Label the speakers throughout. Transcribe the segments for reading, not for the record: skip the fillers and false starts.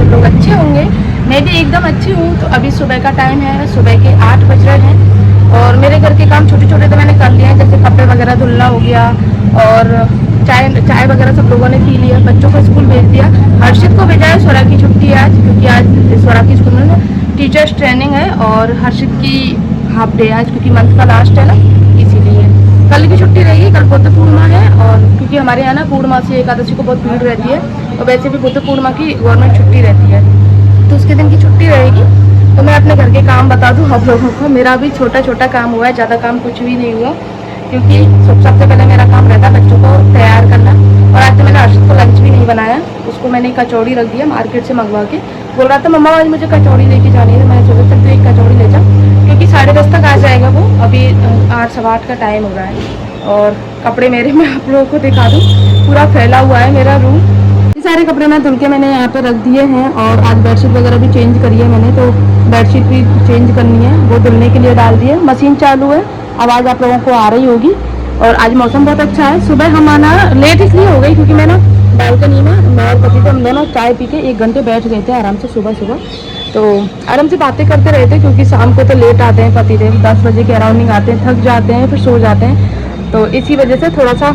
Speaker 1: सब लोग अच्छे होंगे। मैं भी एकदम अच्छी हूँ। तो अभी सुबह का टाइम है, सुबह के 8 बज रहे हैं और मेरे घर के काम छोटे छोटे तो मैंने कर लिए हैं, जैसे कपड़े वगैरह धुलना हो गया और चाय वगैरह सब लोगों ने पी लिया। बच्चों को स्कूल भेज दिया। हर्षित को भेजा है, स्वरा की छुट्टी है आज, क्योंकि आज स्वरा की स्कूल में टीचर्स ट्रेनिंग है और हर्षित की हाफ डे आज, क्योंकि मंथ का लास्ट है ना, इसीलिए कल की छुट्टी रहेगी। कल बुद्ध पूर्णिमा है और क्योंकि हमारे यहाँ ना पूर्णमासी एकादशी को बहुत भीड़ रहती है और वैसे भी बुद्ध पूर्णिमा की गवर्नमेंट छुट्टी रहती है, तो उसके दिन की छुट्टी रहेगी। तो मैं अपने घर के काम बता दूँ आप लोगों को। मेरा भी छोटा छोटा काम हुआ है, ज़्यादा काम कुछ भी नहीं हुआ, क्योंकि सबसे पहले मेरा काम रहता है बच्चों को तैयार करना। और आज तो मैंने हर्षित को लंच भी नहीं बनाया, उसको मैंने कचौड़ी रख दिया मार्केट से मंगवा के। बोल रहा था मम्मा आज मुझे कचौड़ी लेके जानी है, मैंने सोचा चल तो एक कचौड़ी ले जा, क्योंकि 10:30 तक आ जाएगा वो। अभी 8 सवा 8 का टाइम हो रहा है। और कपड़े मेरे मैं आप लोगों को दिखा दूँ, पूरा फैला हुआ है मेरा रूम। ये सारे कपड़े मैं धुल के मैंने यहाँ पे रख दिए हैं और आज बेडशीट वगैरह भी चेंज करी है मैंने, तो बेडशीट भी चेंज करनी है, वो धुलने के लिए डाल दिए। मशीन चालू है, आवाज़ आप लोगों को आ रही होगी। और आज मौसम बहुत अच्छा है। सुबह हम आना लेट इसलिए हो गई क्योंकि मैं ना बालकनी में मैं और पति तो हम दोनों चाय पी के 1 घंटे बैठ गए थे आराम से सुबह सुबह। तो आराम से बातें करते रहते, क्योंकि शाम को तो लेट आते हैं पति देव, 10 बजे के अराउंडिंग आते हैं, थक जाते हैं, फिर सो जाते हैं। तो इसी वजह से थोड़ा सा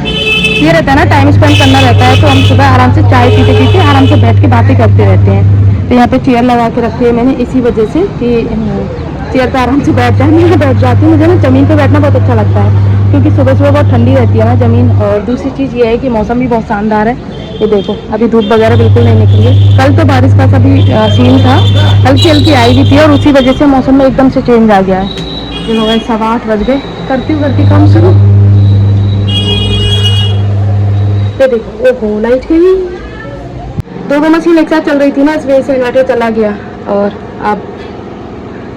Speaker 1: ये रहता है ना, टाइम स्पेंड करना रहता है। तो हम सुबह आराम से चाय पीते पीते आराम से बैठ के बातें करते रहते हैं। तो यहाँ पे चेयर लगा के रखी है मैंने इसी वजह से कि चेयर पे आराम से बैठ जाए। मैं बैठ जाती हूँ, मुझे ना ज़मीन पे बैठना बहुत अच्छा लगता है, क्योंकि सुबह सुबह बहुत ठंडी रहती है ना ज़मीन। और दूसरी चीज़ ये है कि मौसम भी बहुत शानदार है। ये देखो अभी धूप वगैरह बिल्कुल नहीं निकली है। कल तो बारिश का सभी सीन था, हल्की हल्की आई भी थी और उसी वजह से मौसम में एकदम से चेंज आ गया है। जो हो गए 7:15 बज गए। करती काम शुरू। ये देखो ओहो लाइट गई। दो मशीन एक साथ चल रही थी ना, इस वजह से इन्वर्टर चला गया। और अब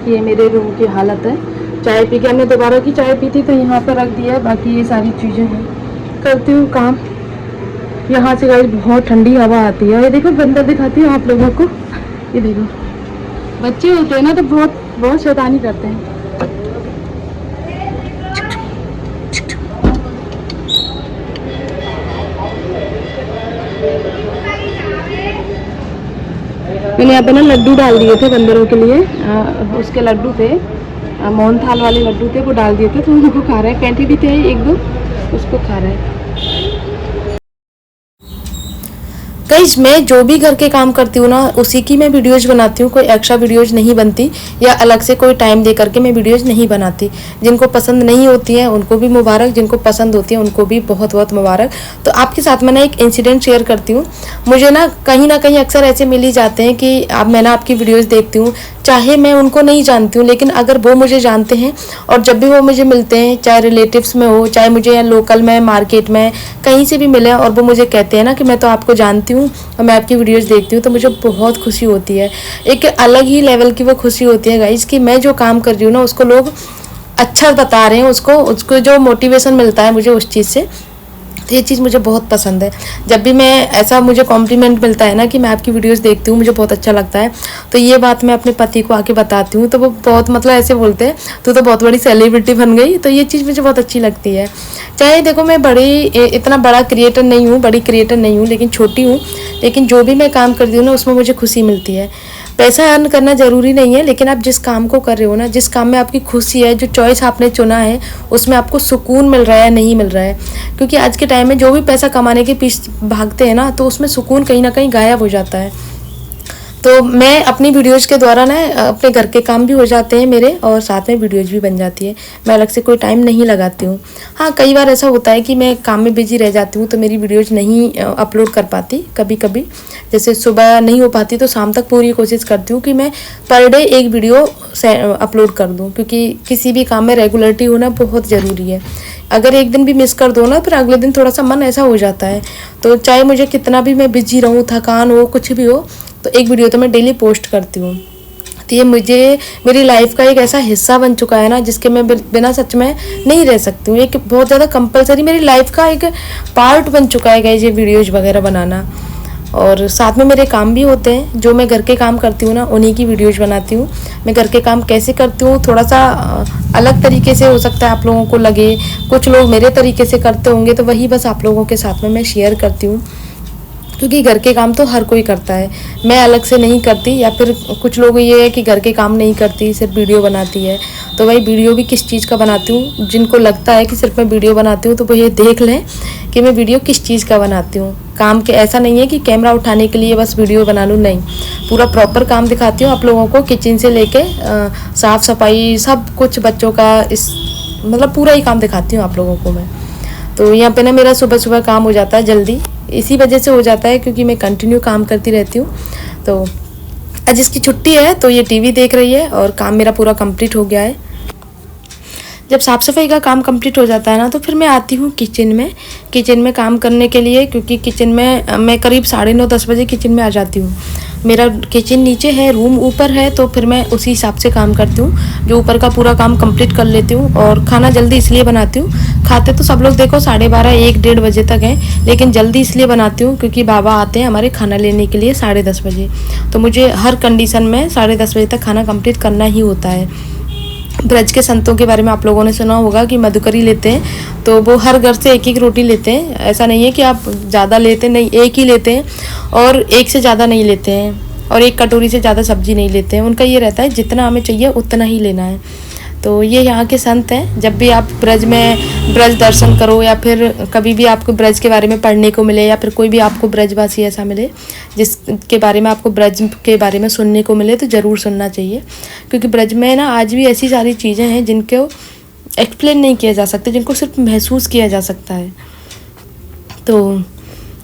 Speaker 1: ये मेरे रूम की हालत है। चाय पी के हमने दोबारा की चाय पी थी तो यहाँ पर रख दिया है, बाकी ये सारी चीज़ें हैं। करती हूँ काम। यहाँ से गाइस बहुत ठंडी हवा आती है। ये देखो बंदर दिखाती हूँ आप लोगों को। ये देखो बच्चे होते हैं ना तो बहुत शैतानी करते हैं। मैंने यहाँ पे ना लड्डू डाल दिए थे बंदरों के लिए। उसके लड्डू थे, मोहन थाल वाले लड्डू थे, वो डाल दिए थे तो उनको खा रहे हैं। कैंठी भी थे 1-2, उसको खा रहे हैं। गाइस मैं जो भी घर के काम करती हूँ ना उसी की मैं वीडियोज बनाती हूँ, कोई एक्स्ट्रा वीडियोज नहीं बनती या अलग से कोई टाइम दे करके मैं वीडियोज नहीं बनाती। जिनको पसंद नहीं होती हैं उनको भी मुबारक, जिनको पसंद होती हैं उनको भी बहुत बहुत मुबारक। तो आपके साथ मैं ना एक इंसिडेंट शेयर करती हूँ। मुझे ना कहीं अक्सर ऐसे मिल ही जाते हैं कि अब मैं ना आपकी वीडियोज़ देखती हूँ, चाहे मैं उनको नहीं जानती हूँ लेकिन अगर वो मुझे जानते हैं और जब भी वो मुझे मिलते हैं, चाहे रिलेटिव्स में हो, चाहे मुझे या लोकल में मार्केट में कहीं से भी मिले और वो मुझे कहते हैं ना कि मैं तो आपको जानती हूँ और मैं आपकी वीडियोस देखती हूँ, तो मुझे बहुत खुशी होती है। एक अलग ही लेवल की वो खुशी होती है गाइस कि मैं जो काम कर रही हूँ ना उसको लोग अच्छा बता रहे हैं, उसको जो मोटिवेशन मिलता है मुझे उस चीज़ से, तो ये चीज़ मुझे बहुत पसंद है। जब भी मैं ऐसा मुझे कॉम्प्लीमेंट मिलता है ना कि मैं आपकी वीडियोस देखती हूँ, मुझे बहुत अच्छा लगता है। तो ये बात मैं अपने पति को आके बताती हूँ तो वो बहुत मतलब ऐसे बोलते हैं तू तो बहुत बड़ी सेलिब्रिटी बन गई। तो ये चीज़ मुझे बहुत अच्छी लगती है। चाहे देखो मैं इतना बड़ा क्रिएटर नहीं हूँ, बड़ी क्रिएटर नहीं हूँ, लेकिन छोटी हूँ, लेकिन जो भी मैं काम करती हूँ ना उसमें मुझे खुशी मिलती है। पैसा अर्न करना ज़रूरी नहीं है, लेकिन आप जिस काम को कर रहे हो ना, जिस काम में आपकी खुशी है, जो चॉइस आपने चुना है उसमें आपको सुकून मिल रहा है नहीं मिल रहा है। क्योंकि आज के टाइम में जो भी पैसा कमाने के पीछे भागते हैं ना तो उसमें सुकून कहीं ना कहीं गायब हो जाता है। तो मैं अपनी वीडियोज़ के द्वारा ना अपने घर के काम भी हो जाते हैं मेरे और साथ में वीडियोज़ भी बन जाती है। मैं अलग से कोई टाइम नहीं लगाती हूँ। हाँ कई बार ऐसा होता है कि मैं काम में बिजी रह जाती हूँ तो मेरी वीडियोज़ नहीं अपलोड कर पाती। कभी कभी जैसे सुबह नहीं हो पाती तो शाम तक पूरी कोशिश करती हूँ कि मैं पर डे एक वीडियो अपलोड कर दूँ, क्योंकि किसी भी काम में रेगुलरिटी होना बहुत ज़रूरी है। अगर एक दिन भी मिस कर दो ना फिर अगले दिन थोड़ा सा मन ऐसा हो जाता है। तो चाहे मुझे कितना भी मैं बिजी रहूँ, थकान हो, कुछ भी हो, तो एक वीडियो तो मैं डेली पोस्ट करती हूँ। तो ये मुझे मेरी लाइफ का एक ऐसा हिस्सा बन चुका है ना जिसके मैं बिना सच में नहीं रह सकती हूँ। एक बहुत ज़्यादा कंपलसरी मेरी लाइफ का एक पार्ट बन चुका है ये वीडियोज़ वगैरह बनाना। और साथ में मेरे काम भी होते हैं, जो मैं घर के काम करती हूँ ना उन्हीं की वीडियोज़ बनाती हूँ। मैं घर के काम कैसे करती हूँ थोड़ा सा अलग तरीके से हो सकता है आप लोगों को लगे, कुछ लोग मेरे तरीके से करते होंगे, तो वही बस आप लोगों के साथ में मैं शेयर करती हूँ। क्योंकि घर के काम तो हर कोई करता है, मैं अलग से नहीं करती। या फिर कुछ लोग ये है कि घर के काम नहीं करती, सिर्फ वीडियो बनाती है। तो भाई वीडियो भी किस चीज़ का बनाती हूँ, जिनको लगता है कि सिर्फ मैं वीडियो बनाती हूँ तो वो ये देख लें कि मैं वीडियो किस चीज़ का बनाती हूँ। काम के ऐसा नहीं है कि कैमरा उठाने के लिए बस वीडियो बना लूँ, नहीं, पूरा प्रॉपर काम दिखाती हूँ आप लोगों को। किचन से लेके साफ़ सफाई सब कुछ, बच्चों का इस मतलब पूरा ही काम दिखाती हूँ आप लोगों को मैं। तो यहाँ पे ना मेरा सुबह सुबह काम हो जाता है जल्दी, इसी वजह से हो जाता है क्योंकि मैं कंटिन्यू काम करती रहती हूँ। तो आज इसकी छुट्टी है तो ये टीवी देख रही है और काम मेरा पूरा कंप्लीट हो गया है। जब साफ़ सफाई का काम कंप्लीट हो जाता है ना तो फिर मैं आती हूँ किचन में काम करने के लिए, क्योंकि किचन में मैं करीब 9:30-10 बजे किचन में आ जाती हूँ। मेरा किचन नीचे है, रूम ऊपर है, तो फिर मैं उसी हिसाब से काम करती हूँ, जो ऊपर का पूरा काम कंप्लीट कर लेती हूँ। और खाना जल्दी इसलिए बनाती हूँ, खाते तो सब लोग देखो 12:30-1-1:30 बजे तक हैं, लेकिन जल्दी इसलिए बनाती हूँ क्योंकि बाबा आते हैं हमारे खाना लेने के लिए 10:30 बजे। तो मुझे हर कंडीशन में 10:30 बजे तक खाना कंप्लीट करना ही होता है। ब्रज के संतों के बारे में आप लोगों ने सुना होगा कि मधुकरी लेते हैं, तो वो हर घर से एक एक रोटी लेते हैं। ऐसा नहीं है कि आप ज़्यादा लेते, नहीं, एक ही लेते हैं और एक से ज़्यादा नहीं लेते हैं, और एक कटोरी से ज़्यादा सब्जी नहीं लेते हैं। उनका ये रहता है जितना हमें चाहिए उतना ही लेना है। तो ये यहाँ के संत हैं। जब भी आप ब्रज दर्शन करो या फिर कभी भी आपको ब्रज के बारे में पढ़ने को मिले या फिर कोई भी आपको ब्रजवासी ऐसा मिले जिसके बारे में आपको ब्रज के बारे में सुनने को मिले, तो ज़रूर सुनना चाहिए। क्योंकि ब्रज में ना आज भी ऐसी सारी चीज़ें हैं जिनको एक्सप्लेन नहीं किया जा सकता, जिनको सिर्फ महसूस किया जा सकता है। तो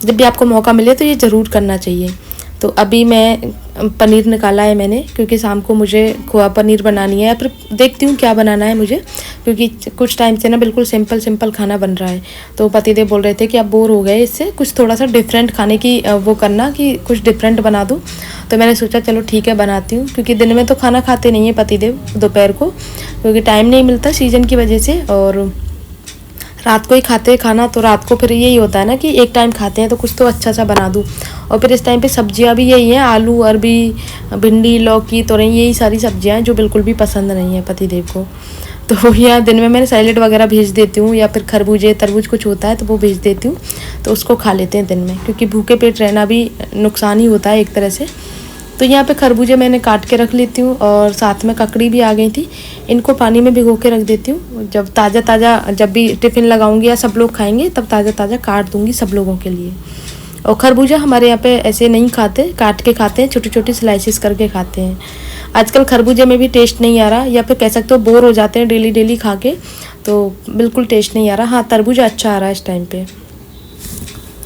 Speaker 1: जब भी आपको मौका मिले तो ये ज़रूर करना चाहिए। तो अभी मैं पनीर निकाला है मैंने, क्योंकि शाम को मुझे खोआ पनीर बनानी है, या फिर देखती हूँ क्या बनाना है मुझे, क्योंकि कुछ टाइम से ना बिल्कुल सिंपल खाना बन रहा है। तो पतिदेव बोल रहे थे कि आप बोर हो गए इससे, कुछ थोड़ा सा डिफरेंट खाने की वो करना कि कुछ डिफरेंट बना दूँ। तो मैंने सोचा चलो ठीक है बनाती हूँ, क्योंकि दिन में तो खाना खाते नहीं है पतिदेव, दोपहर को, क्योंकि टाइम नहीं मिलता सीज़न की वजह से, और रात को ही खाते हैं खाना। तो रात को फिर यही होता है ना कि एक टाइम खाते हैं तो कुछ तो अच्छा सा बना दूँ। और फिर इस टाइम पे सब्जियां भी यही हैं, आलू, अरबी, भिंडी, लौकी, तोरई, यही सारी सब्जियां हैं जो बिल्कुल भी पसंद नहीं है पतिदेव को। तो यहाँ दिन में मैंने सैलेड वगैरह भेज देती हूँ, या फिर खरबूजे तरबूज कुछ होता है तो वो भेज देती हूँ, तो उसको खा लेते हैं दिन में, क्योंकि भूखे पेट रहना भी नुकसान ही होता है एक तरह से। तो यहाँ पे खरबूजे मैंने काट के रख लेती हूँ, और साथ में ककड़ी भी आ गई थी, इनको पानी में भिगो के रख देती हूँ। जब ताज़ा जब भी टिफ़िन लगाऊंगी या सब लोग खाएंगे तब ताज़ा काट दूंगी सब लोगों के लिए। और खरबूजा हमारे यहाँ पे ऐसे नहीं खाते, काट के खाते हैं, छोटी छोटी स्लाइसिस करके खाते हैं। आजकल खरबूजे में भी टेस्ट नहीं आ रहा, या फिर कह सकते हो बोर हो जाते हैं डेली खा के, तो बिल्कुल टेस्ट नहीं आ रहा। हाँ, तरबूजा अच्छा आ रहा है इस टाइम पे,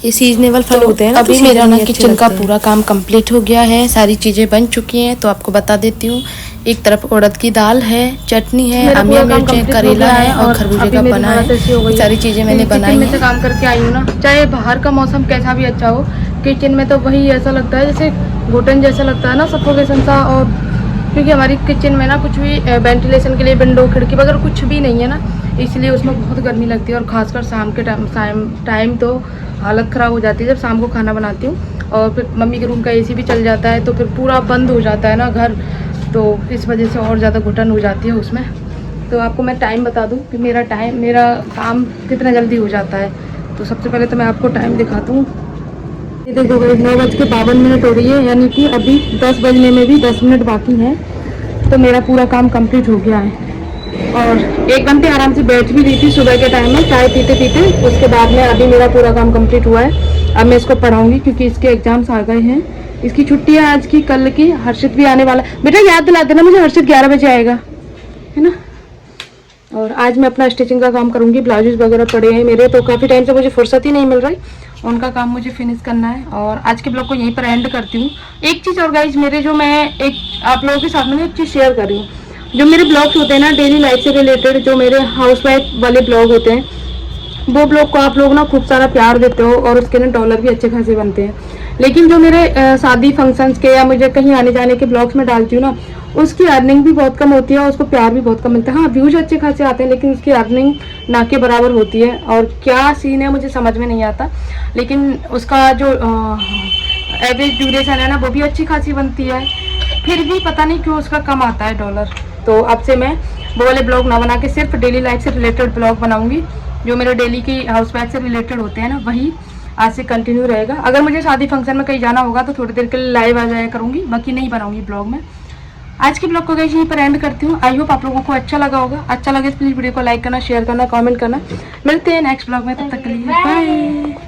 Speaker 1: ये सीजनेबल फल होते हैं ना। अभी मेरा ना किचन का पूरा काम कंप्लीट हो गया है, सारी चीज़ें बन चुकी हैं, तो आपको बता देती हूँ। एक तरफ उड़द की दाल है, चटनी है, अमिया मिर्च है, करेला है और खरबूजे का बना है। सारी चीज़ें मैंने बनाई हैं। से काम करके आई हूँ ना, चाहे बाहर का मौसम कैसा भी अच्छा हो, किचन में तो वही ऐसा लगता है जैसे घुटन जैसा लगता है ना, सफोकेशन सा। और क्योंकि हमारी किचन में ना कुछ भी वेंटिलेशन के लिए विंडो खिड़की वगैरह कुछ भी नहीं है ना, इसलिए उसमें बहुत गर्मी लगती है। और ख़ासकर शाम के टाइम तो हालत ख़राब हो जाती है जब शाम को खाना बनाती हूँ। और फिर मम्मी के रूम का एसी भी चल जाता है, तो फिर पूरा बंद हो जाता है ना घर, तो इस वजह से और ज़्यादा घुटन हो जाती है उसमें। तो आपको मैं टाइम बता दूँ कि मेरा काम कितना जल्दी हो जाता है। तो सबसे पहले तो मैं आपको टाइम दिखाता हूँ। ये देखो 9:52 हो रही है, यानी कि अभी 10 बजने में भी 10 मिनट बाकी हैं। तो मेरा पूरा काम कंप्लीट हो गया है, और 1 घंटे आराम से बैठ भी रही थी सुबह के टाइम में चाय पीते पीते। उसके बाद में अभी मेरा पूरा काम कंप्लीट हुआ है। अब मैं इसको पढ़ाऊंगी क्योंकि इसके एग्जाम्स आ गए हैं। इसकी छुट्टी है आज की, कल की। हर्षित भी आने वाला है, बेटा याद दिला देना मुझे, हर्षित 11 बजे आएगा, है ना। और आज मैं अपना स्टिचिंग का काम करूंगी। ब्लाउजेस वगैरह पड़े हैं मेरे, तो काफ़ी टाइम से मुझे फुर्सत ही नहीं मिल रही, उनका काम मुझे फिनिश करना है। और आज के ब्लॉग को यहीं पर एंड करती हूँ। एक चीज़ और गाइज, मेरे जो मैं एक आप लोगों के साथ में एक चीज़ शेयर कर रही हूँ। जो मेरे ब्लॉग्स होते हैं ना डेली लाइफ से रिलेटेड, जो मेरे हाउसवाइफ वाले ब्लॉग होते हैं, वो ब्लॉग को आप लोग ना खूब सारा प्यार देते हो, और उसके ना डॉलर भी अच्छे खासे बनते हैं। लेकिन जो मेरे शादी फंक्शंस के या मुझे कहीं आने जाने के ब्लॉग्स में डालती हूँ ना, उसकी अर्निंग भी बहुत कम होती है और उसको प्यार भी बहुत कम मिलता है। हाँ, व्यूज अच्छे खासे आते हैं, लेकिन उसकी अर्निंग ना के बराबर होती है। और क्या सीन है मुझे समझ में नहीं आता, लेकिन उसका जो एवरेज ड्यूरेशन है ना, वो भी अच्छी खासी बनती है, फिर भी पता नहीं क्यों उसका कम आता है डॉलर। तो अब से मैं वो वाले ब्लॉग ना बना के सिर्फ डेली लाइफ से रिलेटेड ब्लॉग बनाऊंगी, जो मेरे डेली की हाउस वाइफ से रिलेटेड होते हैं ना, वही आज से कंटिन्यू रहेगा। अगर मुझे शादी फंक्शन में कहीं जाना होगा तो थोड़ी देर के लिए लाइव आ जाया करूँगी, बाकी नहीं बनाऊँगी ब्लॉग में। आज के ब्लॉग को गाइस यहीं पर एंड करती हूँ। आई होप आप लोगों को अच्छा लगा होगा। अच्छा लगे तो प्लीज़ वीडियो को लाइक करना, शेयर करना, कमेंट करना। मिलते हैं नेक्स्ट ब्लॉग में, तब तक के लिए बाय।